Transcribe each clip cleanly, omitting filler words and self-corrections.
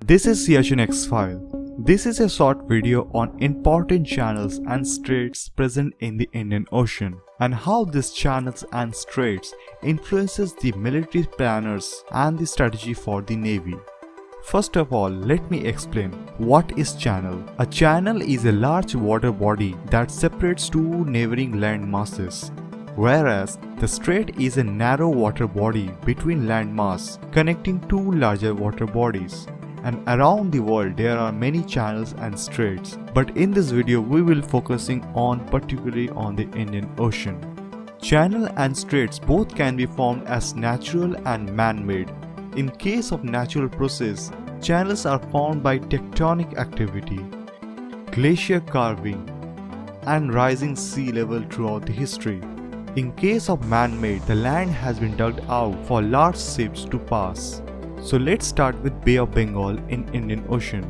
This is SiachenX file. This is a short video on important channels and straits present in the Indian Ocean and how these channels and straits influences the military planners and the strategy for the Navy. First of all, let me explain what is channel. A channel is a large water body that separates two neighboring land masses, whereas the strait is a narrow water body between land mass connecting two larger water bodies. And around the world there are many channels and straits, but in this video we will focusing on particularly on the Indian Ocean. Channel and straits both can be formed as natural and man-made. In case of natural process, channels are formed by tectonic activity, glacier carving, and rising sea level throughout the history. In case of man-made, the land has been dug out for large ships to pass. So let's start with Bay of Bengal in Indian Ocean.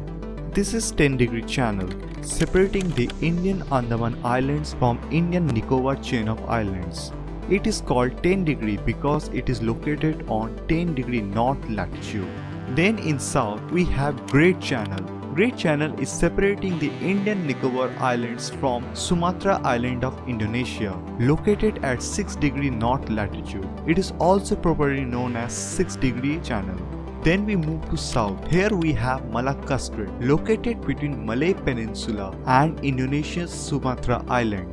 This is 10-degree channel separating the Indian Andaman Islands from Indian Nicobar chain of islands. It is called 10-degree because it is located on 10-degree north latitude. Then in south we have Great Channel. Great Channel is separating the Indian Nicobar Islands from Sumatra Island of Indonesia, located at 6-degree north latitude. It is also properly known as 6-degree channel. Then we move to south. Here we have Malacca Strait, located between Malay Peninsula and Indonesia's Sumatra Island.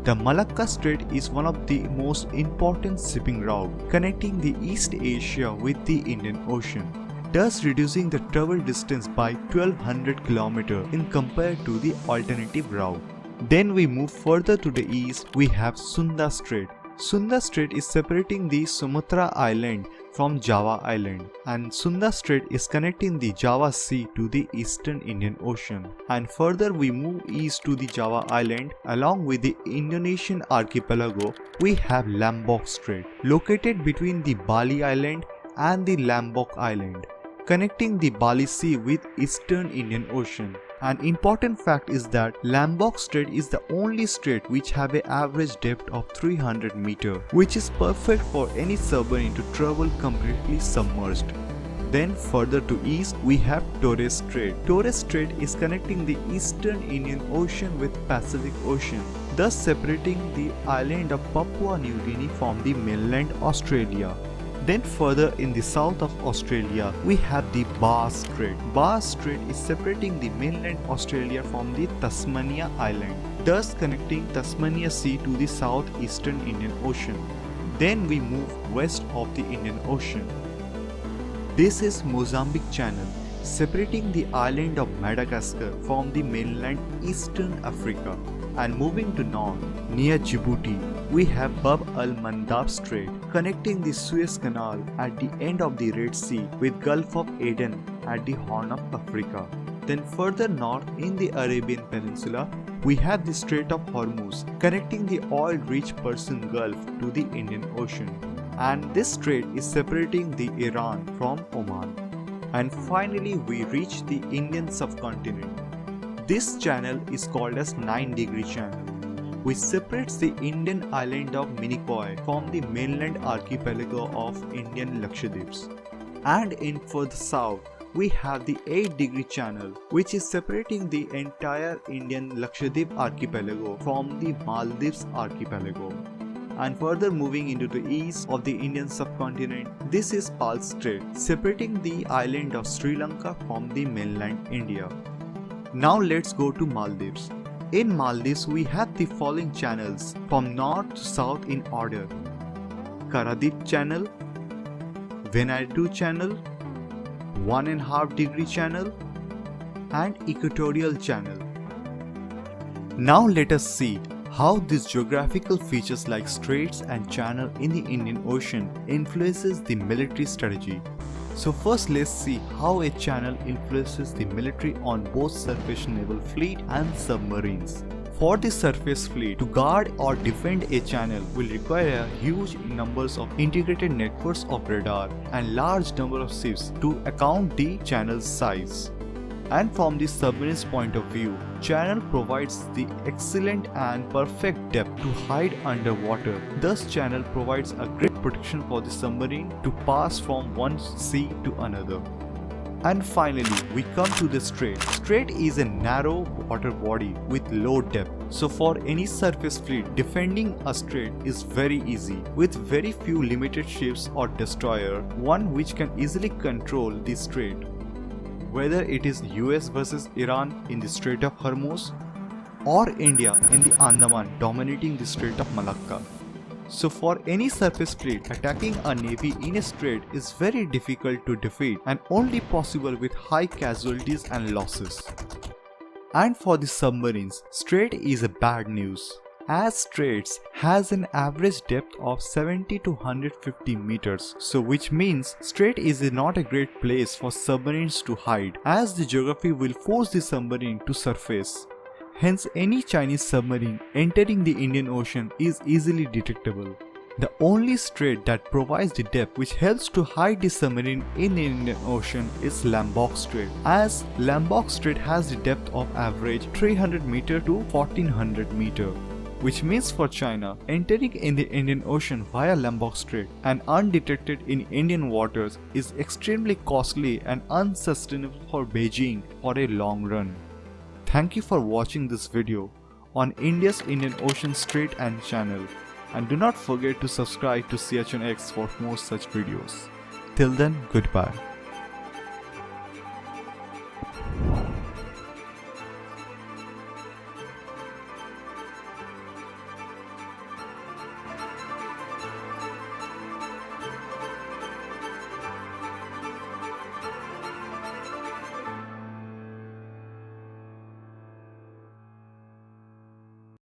The Malacca Strait is one of the most important shipping routes connecting the East Asia with the Indian Ocean, thus reducing the travel distance by 1200 km in compared to the alternative route. Then we move further to the east, we have Sunda Strait. Sunda Strait is separating the Sumatra Island from Java Island, and Sunda Strait is connecting the Java Sea to the eastern Indian Ocean. And further we move east to the Java Island. Along with the Indonesian archipelago, we have Lambok Strait, located between the Bali Island and the Lambok Island, connecting the Bali Sea with eastern Indian Ocean. An important fact is that Lambok Strait is the only strait which have an average depth of 300 meters, which is perfect for any submarine to travel completely submerged. Then further to east we have Torres Strait. Torres Strait is connecting the eastern Indian Ocean with Pacific Ocean, thus separating the island of Papua New Guinea from the mainland Australia. Then further in the south of Australia, we have the Bass Strait. Bass Strait is separating the mainland Australia from the Tasmania Island, thus connecting Tasmania Sea to the southeastern Indian Ocean. Then we move west of the Indian Ocean. This is Mozambique Channel, separating the island of Madagascar from the mainland Eastern Africa. And moving to north, near Djibouti, we have Bab AlMandab Strait, connecting the Suez Canal at the end of the Red Sea with Gulf of Aden at the Horn of Africa. Then further north in the Arabian Peninsula, we have the Strait of Hormuz, connecting the oil-rich Persian Gulf to the Indian Ocean. And this strait is separating the Iran from Oman. And finally we reach the Indian subcontinent. This channel is called as 9-degree channel, which separates the Indian island of Minicoy from the mainland archipelago of Indian Lakshadweeps. And in further south, we have the 8-degree channel, which is separating the entire Indian Lakshadweep archipelago from the Maldives archipelago. And further moving into the east of the Indian subcontinent, this is Pearl Strait, separating the island of Sri Lanka from the mainland India. Now let's go to Maldives. In Maldives we have the following channels from north to south in order: Karadit Channel, Vanuatu Channel, 1.5-degree channel, and Equatorial Channel. Now let us see how these geographical features like straits and channel in the Indian Ocean influences the military strategy. So first let's see how a channel influences the military on both surface naval fleet and submarines. For the surface fleet, to guard or defend a channel will require huge numbers of integrated networks of radar and large number of ships to account the channel's size. And from the submarine's point of view, channel provides the excellent and perfect depth to hide underwater. Thus channel provides a great protection for the submarine to pass from one sea to another. And finally, we come to the strait. Strait is a narrow water body with low depth. So for any surface fleet, defending a strait is very easy. With very few limited ships or destroyer, one which can easily control the strait. Whether it is US versus Iran in the Strait of Hormuz, or India in the Andaman dominating the Strait of Malacca. So for any surface fleet, attacking a navy in a strait is very difficult to defeat and only possible with high casualties and losses. And for the submarines, strait is a bad news, as straits has an average depth of 70 to 150 meters, so which means strait is not a great place for submarines to hide, as the geography will force the submarine to surface. Hence, any Chinese submarine entering the Indian Ocean is easily detectable. The only strait that provides the depth which helps to hide the submarine in the Indian Ocean is Lambok Strait, as Lambok Strait has the depth of average 300 meter to 1400 meter. Which means for China, entering in the Indian Ocean via Lambok Strait and undetected in Indian waters is extremely costly and unsustainable for Beijing for a long run. Thank you for watching this video on India's Indian Ocean Strait and Channel, and do not forget to subscribe to SiachenX for more such videos. Till then, goodbye.